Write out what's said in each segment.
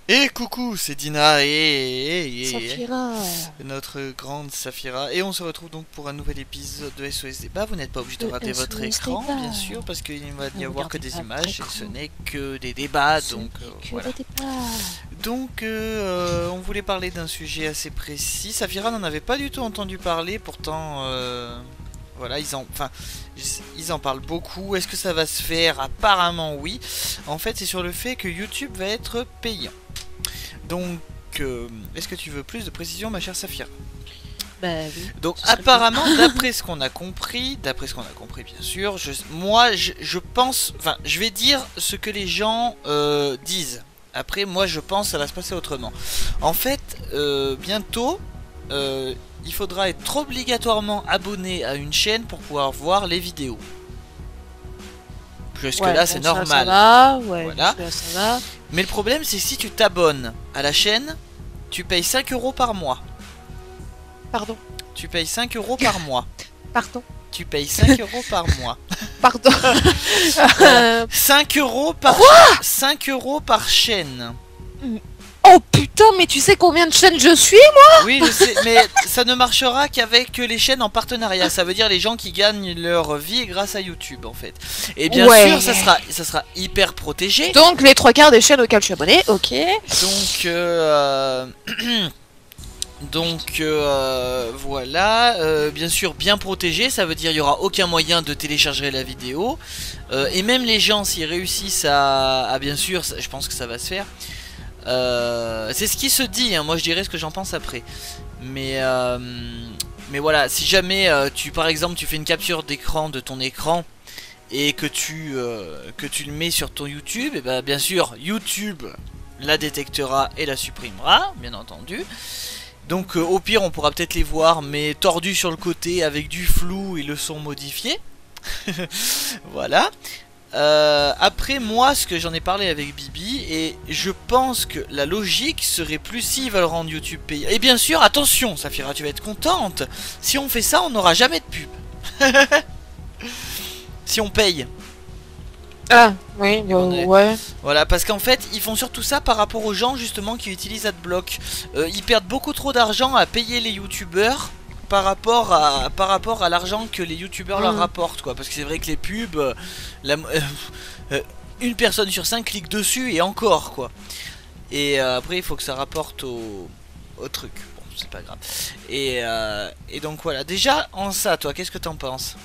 Et coucou, c'est Dina Saphira. notre grande Saphira. Et on se retrouve donc pour un nouvel épisode de SOS Débat. Vous n'êtes pas obligé de rater votre SOS écran, Débat. bien sûr, parce qu'il ne va y Ne avoir que regardez des pas images et votre ce écran. n'est que des débats. Ce Donc n'est que voilà. des débats. Donc on voulait parler d'un sujet assez précis. Saphira n'en avait pas du tout entendu parler, pourtant voilà, ils en parlent beaucoup. Est-ce que ça va se faire? Apparemment oui. En fait, c'est sur le fait que YouTube va être payant. Donc, est-ce que tu veux plus de précision, ma chère Saphira? Bah oui. Donc, Ce serait apparemment, d'après ce qu'on a compris, bien sûr, je pense, enfin, je vais dire ce que les gens disent. Après, moi, je pense que ça va se passer autrement. En fait, bientôt, il faudra être obligatoirement abonné à une chaîne pour pouvoir voir les vidéos. Jusque Ouais, là, bon, c'est ça normal. va. Ouais, Voilà. jusque-là, ça va. Mais le problème, c'est que si tu t'abonnes à la chaîne, tu payes 5 € par mois. Pardon. Tu payes 5 € par mois. Pardon. Tu payes 5 € par mois. Pardon. 5 € par 5 € par chaîne. Oh putain, mais tu sais combien de chaînes je suis? Oui, je sais, mais ça ne marchera qu'avec les chaînes en partenariat. Ça veut dire les gens qui gagnent leur vie grâce à YouTube, en fait. Et bien Ouais. sûr, ça sera hyper protégé. Donc les 3/4 des chaînes auxquelles je suis abonné, ok. Donc, voilà, bien sûr bien protégé, ça veut dire il n'y aura aucun moyen de télécharger la vidéo. Et même les gens, s'ils réussissent à bien sûr, je pense que ça va se faire. C'est ce qui se dit, hein, moi je dirais ce que j'en pense après. Mais voilà, si jamais par exemple tu fais une capture d'écran de ton écran et que tu le mets sur ton YouTube, et ben bien sûr YouTube la détectera et la supprimera, bien entendu. Donc au pire on pourra peut-être les voir, mais tordus sur le côté avec du flou et le son modifié. Voilà. Après moi, ce que j'en ai parlé avec Bibi, et je pense que la logique serait plus s'ils veulent rendre YouTube payant. Et bien sûr, attention Saphira, tu vas être contente. Si on fait ça, on n'aura jamais de pub. Si on paye. Ah, oui, ouais. Voilà, parce qu'en fait, ils font surtout ça par rapport aux gens justement qui utilisent Adblock. Ils perdent beaucoup trop d'argent à payer les youtubeurs par rapport à l'argent que les youtubeurs leur rapportent, quoi. Parce que c'est vrai que les pubs, une personne sur 5 clique dessus et encore, quoi. Et après, il faut que ça rapporte au truc. Bon, c'est pas grave. Et donc voilà. Déjà, en ça, toi, qu'est-ce que t'en penses?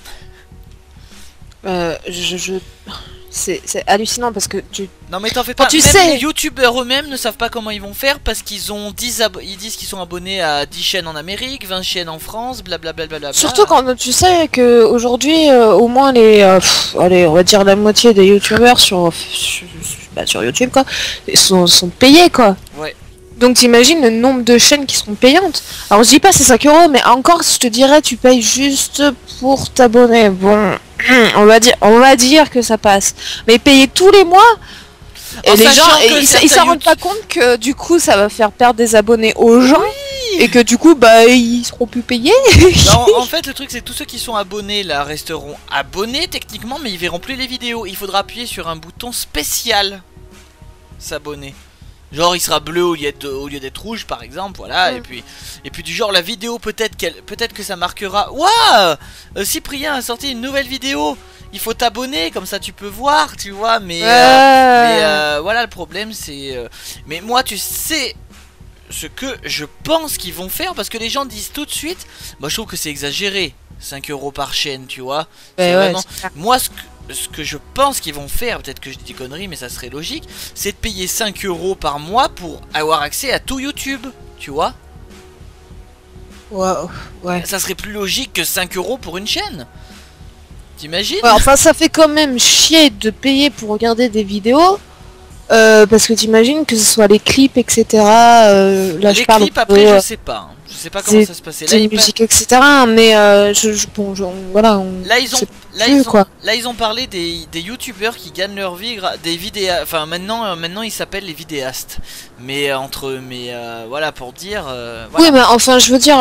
C'est hallucinant parce que tu... Non mais t'en fais pas, tu même sais... les youtubeurs eux-mêmes ne savent pas comment ils vont faire parce qu'ils ont ils disent qu'ils sont abonnés à 10 chaînes en Amérique, 20 chaînes en France, blablabla. Surtout quand tu sais que aujourd'hui au moins allez, on va dire la moitié des youtubeurs sur YouTube quoi, sont payés quoi. Ouais. Donc t'imagines le nombre de chaînes qui seront payantes. Alors je dis pas c'est 5 € mais encore je te dirais tu payes juste pour t'abonner. Bon, on va dire que ça passe. Mais payer tous les mois et les gens ils s'en rendent pas compte que du coup ça va faire perdre des abonnés aux gens. Oui. Et que du coup bah ils seront plus payés. Non, en fait le truc c'est que tous ceux qui sont abonnés là resteront abonnés techniquement, mais ils verront plus les vidéos. Il faudra appuyer sur un bouton spécial s'abonner. Genre il sera bleu au lieu d'être rouge par exemple, voilà. Et puis du genre la vidéo peut-être que ça marquera waouh, Cyprien a sorti une nouvelle vidéo, il faut t'abonner, comme ça tu peux voir, tu vois. Mais voilà, le problème c'est mais moi tu sais ce que je pense qu'ils vont faire, parce que les gens disent tout de suite, moi je trouve que c'est exagéré, 5 € par chaîne, tu vois. C'est vraiment... Moi ce que je pense qu'ils vont faire, peut-être que je dis des conneries mais ça serait logique, c'est de payer 5 € par mois pour avoir accès à tout YouTube, tu vois. Wow, ouais. Ça serait plus logique que 5 € pour une chaîne. T'imagines? Ouais, enfin ça fait quand même chier de payer pour regarder des vidéos. Parce que t'imagines que ce soit les clips, etc. Là, les je parle clips après, je sais pas. Hein. Je sais pas comment ça se passait. Là, musique, etc. Mais voilà. Là, ils ont parlé des youtubeurs qui gagnent leur vie, des vidéastes. Enfin, maintenant, ils s'appellent les vidéastes. Mais voilà, pour dire. Voilà. Oui, mais enfin, je veux dire.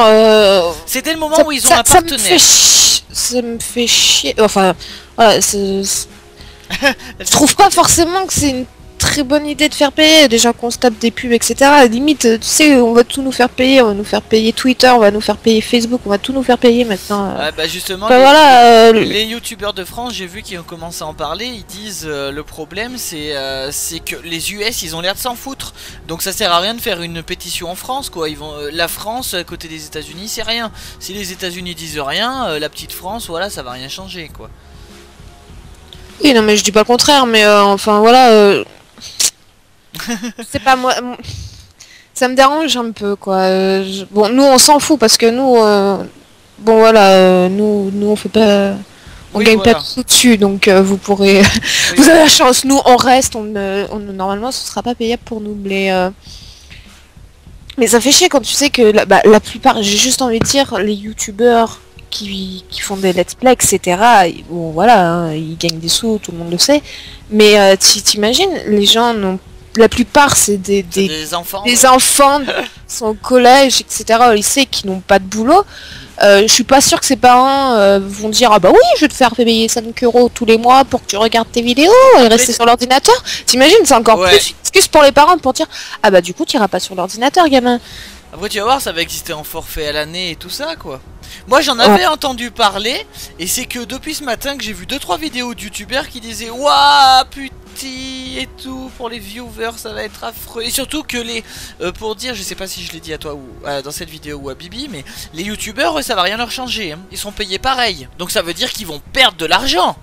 C'était le moment où ils ont un partenaire. Ça me fait chier. Enfin, voilà. Je trouve pas forcément que c'est une très bonne idée de faire payer. Déjà qu'on se tape des pubs, etc. Limite, tu sais, on va tout nous faire payer. On va nous faire payer Twitter, on va nous faire payer Facebook, on va tout nous faire payer maintenant. Ouais, bah justement, Bah, voilà, les youtubeurs de France, j'ai vu qu'ils ont commencé à en parler. Ils disent le problème, c'est que les US, ils ont l'air de s'en foutre. Donc ça sert à rien de faire une pétition en France, quoi. Ils vont, la France, à côté des États-Unis, c'est rien. Si les États-Unis disent rien, la petite France, voilà, ça va rien changer, quoi. Oui, non, mais je dis pas le contraire, mais enfin voilà. C'est pas moi. Ça me dérange un peu, quoi. Bon, nous, on s'en fout parce que nous, bon voilà, nous, on fait pas, on Oui, gagne voilà. pas de sous dessus, donc vous pourrez, Oui. vous avez la chance. Nous, on reste, normalement, ce sera pas payable pour nous, mais ça fait chier quand tu sais que la plupart, j'ai juste envie de dire, les youtubeurs qui font des let's play, etc. Bon, voilà, hein, ils gagnent des sous, tout le monde le sait. Mais t'imagines, les gens n'ont, la plupart, c'est Des enfants. des enfants qui sont au collège, etc. au lycée, qui n'ont pas de boulot. Je suis pas sûre que ses parents vont dire ah bah oui, je vais te faire payer 5 euros tous les mois pour que tu regardes tes vidéos et rester sur l'ordinateur. T'imagines, c'est encore Ouais. plus une excuse pour les parents pour dire ah bah du coup tu iras pas sur l'ordinateur, gamin. Après tu vas voir, ça va exister en forfait à l'année et tout ça, quoi. Moi j'en avais entendu parler, et c'est que depuis ce matin que j'ai vu 2-3 vidéos de youtubeurs qui disaient waouh putain et tout, pour les viewers ça va être affreux. Et surtout que les, pour dire, je sais pas si je l'ai dit à toi ou dans cette vidéo ou à Bibi, mais les youtubeurs ça va rien leur changer, hein. Ils sont payés pareil, donc ça veut dire qu'ils vont perdre de l'argent.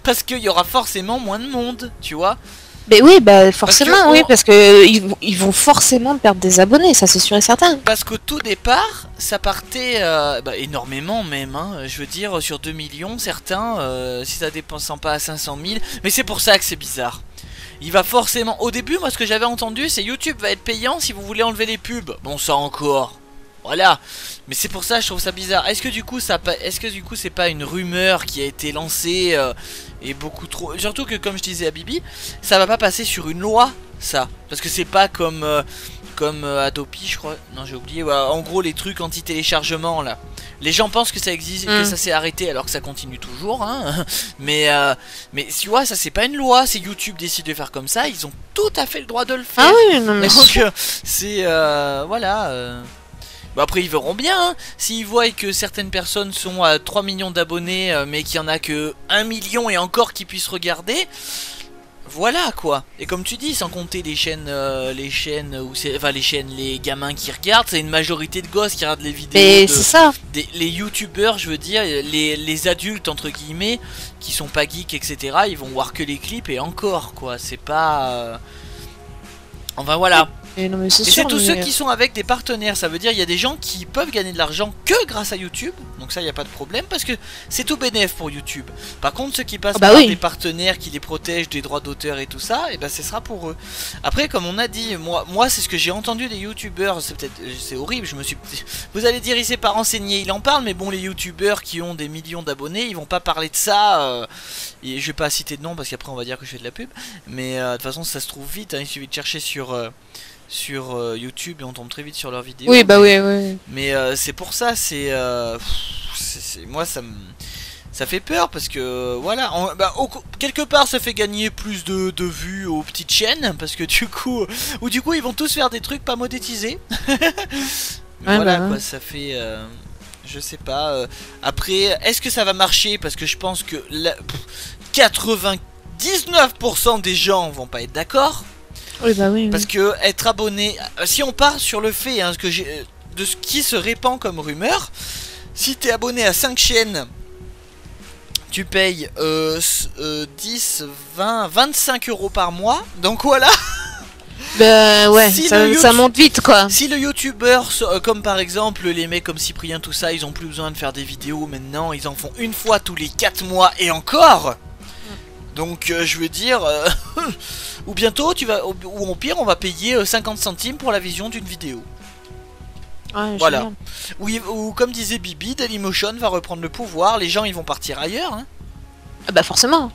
Parce qu'il y aura forcément moins de monde, tu vois. Mais oui, bah forcément, Parce que oui, parce que ils vont forcément perdre des abonnés, ça c'est sûr et certain. Parce qu'au tout départ, ça partait énormément même, hein, je veux dire sur 2 millions, certains, si ça dépensant pas à 500 000, mais c'est pour ça que c'est bizarre. Il va forcément, au début, moi ce que j'avais entendu, c'est YouTube va être payant si vous voulez enlever les pubs. Bon, ça encore. Voilà, mais c'est pour ça que je trouve ça bizarre. Est-ce que du coup c'est pas une rumeur qui a été lancée et beaucoup trop, surtout que comme je disais à Bibi, ça va pas passer sur une loi, ça, parce que c'est pas comme Adopi, je crois. Non, j'ai oublié. Ouais, en gros, les trucs anti-téléchargement là. Les gens pensent que ça existe, que ça s'est arrêté alors que ça continue toujours, hein. Mais tu vois, ça c'est pas une loi. C'est YouTube décide de faire comme ça. Ils ont tout à fait le droit de le faire. Ah oui, non mais donc c'est voilà. Bah après ils verront bien, hein. S'ils voient que certaines personnes sont à 3 millions d'abonnés mais qu'il y en a que 1 million et encore qui puissent regarder, voilà quoi. Et comme tu dis, sans compter les chaînes où c'est, enfin les chaînes, les gamins qui regardent, c'est une majorité de gosses qui regardent les vidéos. mais c'est ça. Les youtubeurs, je veux dire, les adultes entre guillemets qui sont pas geeks, etc. Ils vont voir que les clips et encore quoi. C'est pas enfin voilà. Et non mais c'est Et sûr. c'est tous mais... ceux qui sont avec des partenaires, ça veut dire il y a des gens qui peuvent gagner de l'argent que grâce à YouTube, donc ça il n'y a pas de problème parce que c'est tout bénéf pour YouTube. Par contre ceux qui passent par des partenaires qui les protègent des droits d'auteur et tout ça, et ben ce sera pour eux. Après comme on a dit, moi c'est ce que j'ai entendu des youtubeurs, c'est horrible, vous allez dire il s'est pas renseigné, il en parle, mais bon les youtubeurs qui ont des millions d'abonnés, ils vont pas parler de ça, et je vais pas citer de nom parce qu'après on va dire que je fais de la pub, mais de toute façon ça se trouve vite, hein, il suffit de chercher sur YouTube et on tombe très vite sur leurs vidéos. Oui, bah oui. Mais c'est pour ça, moi ça fait peur parce que voilà, quelque part ça fait gagner plus de vues aux petites chaînes parce que du coup ils vont tous faire des trucs pas monétisés. Mais voilà quoi, ça fait je sais pas. Après, est-ce que ça va marcher? Parce que je pense que 99% des gens vont pas être d'accord. Oui, bah oui. Parce que être abonné, si on part sur le fait hein, de ce qui se répand comme rumeur, si t'es abonné à 5 chaînes, tu payes 10, 20, 25 euros par mois. Donc voilà. Bah ouais, si ça monte vite quoi. Si le youtubeur, comme par exemple les mecs comme Cyprien, tout ça, ils ont plus besoin de faire des vidéos maintenant, ils en font une fois tous les 4 mois et encore. Donc je veux dire, ou bientôt ou au pire on va payer 50 centimes pour la vision d'une vidéo. Ouais, voilà. Ou comme disait Bibi, Dailymotion va reprendre le pouvoir, les gens ils vont partir ailleurs. Hein. Ah bah forcément.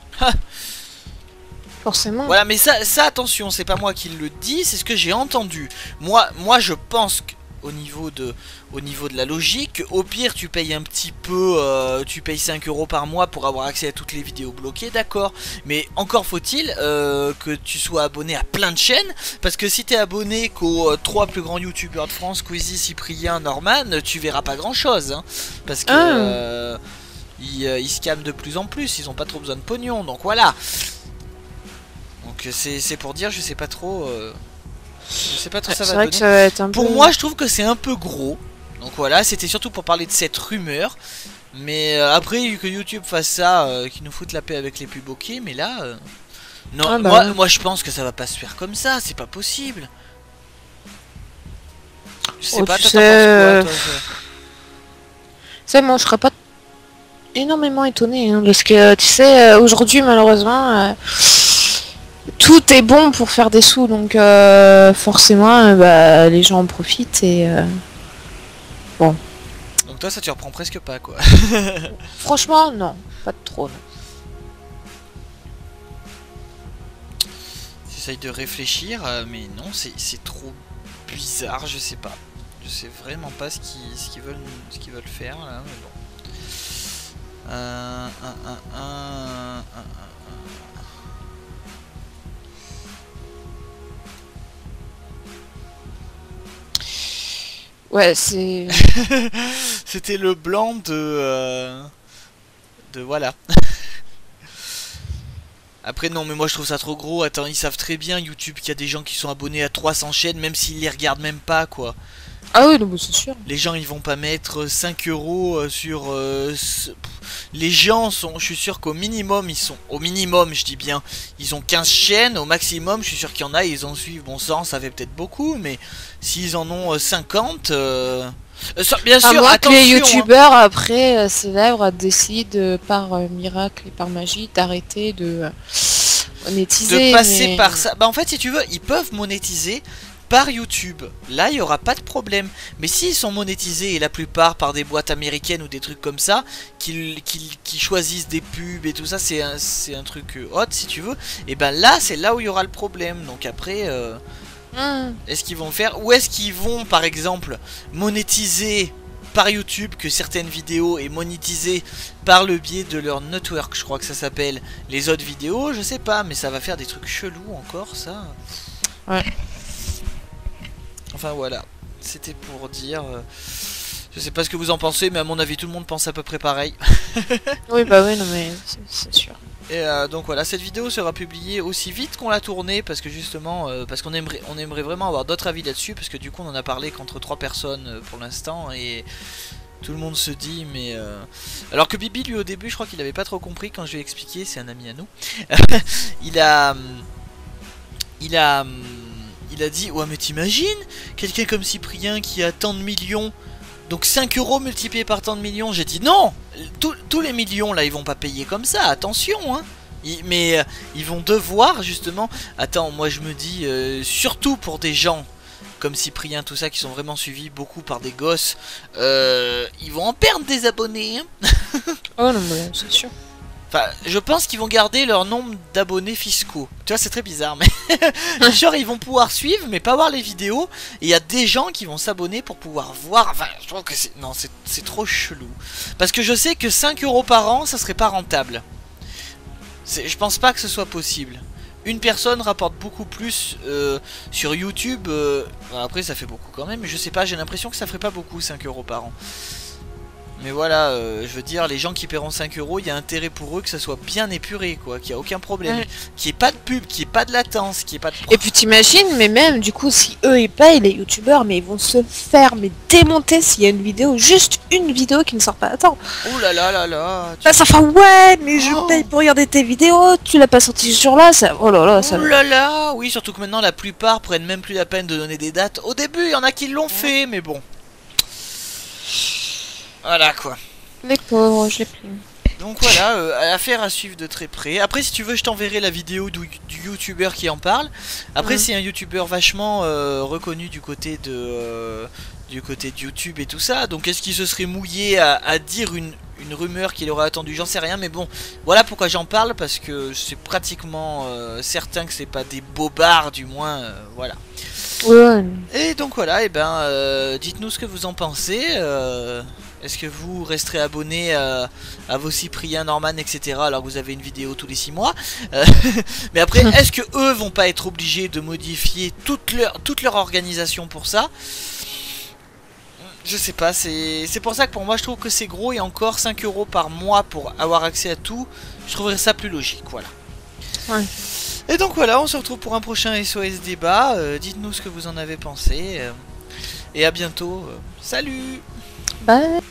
Forcément. Voilà, mais ça attention, c'est pas moi qui le dis, c'est ce que j'ai entendu. Moi je pense que au niveau de la logique. Au pire, tu payes un petit peu, tu payes 5 € par mois pour avoir accès à toutes les vidéos bloquées, d'accord. Mais encore faut-il que tu sois abonné à plein de chaînes, parce que si tu es abonné qu'aux 3 plus grands youtubeurs de France, Squeezie, Cyprien, Norman, tu verras pas grand-chose, hein, parce que ils se calment de plus en plus, ils ont pas trop besoin de pognon, donc voilà. Donc c'est pour dire, je sais pas trop ça va donner. Que ça va être un pour peu... moi, je trouve que c'est un peu gros. Donc voilà, c'était surtout pour parler de cette rumeur. Mais après que YouTube fasse ça, qu'ils nous foutent la paix avec les pubs, ok. Mais là, non, moi je pense que ça va pas se faire comme ça. C'est pas possible. Je sais pas. Tu sais, moi je serais pas énormément étonné, hein, parce que tu sais, aujourd'hui malheureusement. Tout est bon pour faire des sous, donc forcément les gens en profitent et bon. Donc toi ça tu reprends presque pas quoi. Franchement non, pas de trop non. J'essaye de réfléchir, mais non c'est trop bizarre, je sais pas. Je sais vraiment pas ce qu'ils veulent faire là, mais bon. Ouais, c'est... C'était le blanc de voilà. Après non, mais moi je trouve ça trop gros. Attends, ils savent très bien YouTube qu'il y a des gens qui sont abonnés à 300 chaînes, même s'ils les regardent même pas quoi. Ah oui, c'est sûr. Les gens ils vont pas mettre 5 € sur... Les gens sont... Je suis sûr qu'au minimum, ils sont... Au minimum, je dis bien, ils ont 15 chaînes. Au maximum, je suis sûr qu'il y en a, ils en suivent. Bon sang, ça fait peut-être beaucoup, mais s'ils en ont 50... bien sûr, moi que les attention, youtubeurs après célèbres décident par miracle et par magie d'arrêter de monétiser. de passer par ça. Bah en fait, si tu veux, ils peuvent monétiser par YouTube. Là, il n'y aura pas de problème. Mais s'ils sont monétisés, et la plupart par des boîtes américaines ou des trucs comme ça, qui choisissent des pubs et tout ça, c'est un truc hot si tu veux, et ben là, c'est là où il y aura le problème. Donc après... Est-ce qu'ils vont faire, ou est-ce qu'ils vont par exemple monétiser par YouTube, que certaines vidéos est monétisées par le biais de leur network, je crois que ça s'appelle, les autres vidéos, je sais pas, mais ça va faire des trucs chelous encore ça. Ouais. Enfin voilà, c'était pour dire, je sais pas ce que vous en pensez, mais à mon avis tout le monde pense à peu près pareil. Oui bah oui, non mais c'est sûr. Et donc voilà, cette vidéo sera publiée aussi vite qu'on l'a tournée, parce que justement, parce qu'on aimerait vraiment avoir d'autres avis là-dessus, parce que du coup on en a parlé qu'entre 3 personnes pour l'instant, et tout le monde se dit, mais... Alors que Bibi, lui au début, je crois qu'il avait pas trop compris quand je lui ai expliqué, c'est un ami à nous, il a dit, ouais mais t'imagines, quelqu'un comme Cyprien qui a tant de millions... Donc 5 € multipliés par tant de millions, j'ai dit non, tous les millions là ils vont pas payer comme ça, attention hein. Mais ils vont devoir justement, attends moi je me dis, surtout pour des gens comme Cyprien tout ça qui sont vraiment suivis beaucoup par des gosses, ils vont en perdre des abonnés hein. Oh non mais c'est sûr. Enfin, je pense qu'ils vont garder leur nombre d'abonnés fiscaux. Tu vois, c'est très bizarre, mais genre ils vont pouvoir suivre, mais pas voir les vidéos. Et il y a des gens qui vont s'abonner pour pouvoir voir. Enfin, je trouve que c'est... Non, c'est trop chelou. Parce que je sais que 5 € par an, ça serait pas rentable. Je pense pas que ce soit possible. Une personne rapporte beaucoup plus sur YouTube. Après, ça fait beaucoup quand même, mais je sais pas, j'ai l'impression que ça ferait pas beaucoup 5 € par an. Mais voilà, je veux dire, les gens qui paieront 5 €, il y a intérêt pour eux que ça soit bien épuré, quoi, qu'il n'y a aucun problème, qu'il n'y ait pas de pub, qu'il n'y ait pas de latence, qu'il n'y ait pas de... Et puis t'imagines, mais même du coup, si eux ils payent, les youtubeurs, mais ils vont se faire démonter s'il y a une vidéo, juste une vidéo qui ne sort pas à temps. Oh là là là là. Là ça fait ouais, mais je paye pour regarder tes vidéos, tu l'as pas sorti ce jour-là, ça... Oh là là, ça... Oh là là. Oui, surtout que maintenant la plupart prennent même plus la peine de donner des dates. Au début, il y en a qui l'ont fait, mais bon. Voilà quoi. Les pauvres, je les plains. Donc voilà, affaire à suivre de très près. Après, si tu veux, je t'enverrai la vidéo du youtubeur qui en parle. Après, c'est un youtubeur vachement reconnu du côté de YouTube et tout ça. Donc, est-ce qu'il se serait mouillé à dire une rumeur qu'il aurait attendue? J'en sais rien, mais bon, voilà pourquoi j'en parle, parce que c'est pratiquement certain que c'est pas des bobards, du moins, voilà. Ouais. Et donc voilà, et dites-nous ce que vous en pensez. Est-ce que vous resterez abonné à vos Cyprien, Norman, etc. alors que vous avez une vidéo tous les 6 mois? Mais après, est-ce que eux vont pas être obligés de modifier toute leur organisation pour ça? Je sais pas, c'est pour ça que pour moi je trouve que c'est gros, et encore 5 € par mois pour avoir accès à tout, je trouverais ça plus logique, voilà. Ouais. Et donc voilà, on se retrouve pour un prochain SOS débat. Dites-nous ce que vous en avez pensé. Et à bientôt. Salut! Bye.